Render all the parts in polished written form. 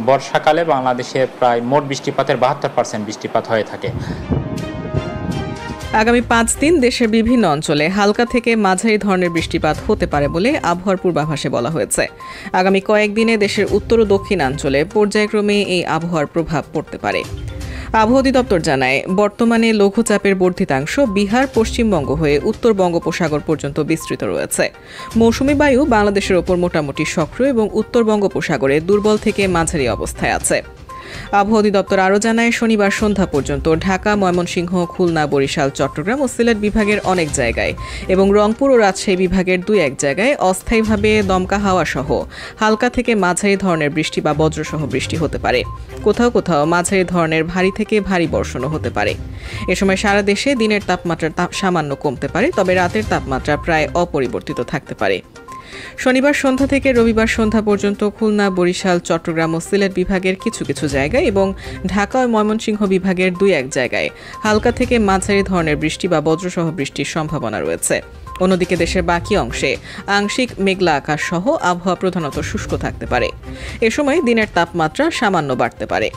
বর্ষাকালে বাংলাদেশে প্রায় মোট বৃষ্টিপাতের ৭২% বৃষ্টিপাত হয়ে থাকে। আগামী 5 দিন দেশের বিভিন্ন অঞ্চলে হালকা থেকে মাঝারি ধরনের বৃষ্টিপাত হতে পারে বলে আবহাওয়ার পূর্বাভাসে বলা হয়েছে। আগামী কয়েকদিনে দেশের উত্তর ও দক্ষিণাঞ্চলে পর্যায়ক্রমে এই আবহাওয়ার প্রভাব পড়তে পারে। আবহাওয়া অধিদপ্তর জানায়, বর্তমানে লঘুচাপের বর্ধিতাংশ বিহার, পশ্চিমবঙ্গ হয়ে উত্তর বঙ্গোপসাগর পর্যন্ত বিস্তৃত রয়েছে। মৌসুমী বায়ু বাংলাদেশের ওপর মোটামুটি সক্রিয় এবং উত্তর বঙ্গোপসাগরে দুর্বল থেকে মাঝারি অবস্থায় আছে। আবহাওয়া অধিদপ্তর আরও জানায়, শনিবার সন্ধ্যা পর্যন্ত ঢাকা, ময়মনসিংহ, খুলনা, বরিশাল, চট্টগ্রাম ও সিলেট বিভাগের অনেক জায়গায় এবং রংপুর ও রাজশাহী বিভাগের 2-1 জায়গায় অস্থায়ীভাবে দমকা হাওয়া সহ হালকা থেকে মাঝারি ধরনের বৃষ্টি বা বজ্রসহ বৃষ্টি হতে পারে। কোথাও কোথাও মাঝারি ধরনের ভারী থেকে ভারী বর্ষণও হতে পারে। এ সময় সারা দেশে দিনের তাপমাত্রা সামান্য কমতে পারে, তবে রাতের তাপমাত্রা প্রায় অপরিবর্তিত থাকতে পারে। শনিবার সন্ধ্যা থেকে রবিবার সন্ধ্যা পর্যন্ত খুলনা, বরিশাল, চট্টগ্রাম ও সিলেট বিভাগের কিছু কিছু জায়গায় এবং ঢাকা ও ময়মনসিংহ বিভাগের 2-1 জায়গায় হালকা থেকে মাঝারি ধরনের বৃষ্টি বা বজ্রসহ বৃষ্টির সম্ভাবনা রয়েছে। অন্যদিকে দেশের বাকি অংশে আংশিক মেঘলা আকাশ সহ আবহাওয়া প্রধানত শুষ্ক থাকতে পারে। এ সময় দিনের তাপমাত্রা সামান্য বাড়তে পারে।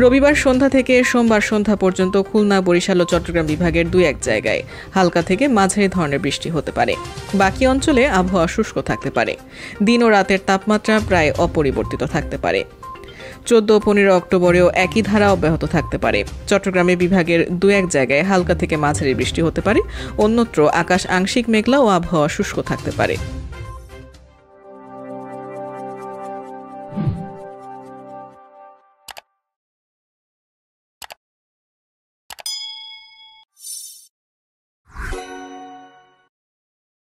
রবিবার সন্ধ্যা থেকে সোমবার সন্ধ্যা পর্যন্ত খুলনা, বরিশাল ও চট্টগ্রাম বিভাগের 2-1 জায়গায় হালকা থেকে মাঝারি ধরনের বৃষ্টি হতে পারে। বাকি অঞ্চলে আবহাওয়া শুষ্ক থাকতে পারে। দিন ও রাতের তাপমাত্রা প্রায় অপরিবর্তিত থাকতে পারে। 14 ও 15 অক্টোবরেও একই ধারা অব্যাহত থাকতে পারে। চট্টগ্রামে বিভাগের 2-1 জায়গায় হালকা থেকে মাঝারি বৃষ্টি হতে পারে। অন্যত্র আকাশ আংশিক মেঘলা ও আবহাওয়া শুষ্ক থাকতে পারে।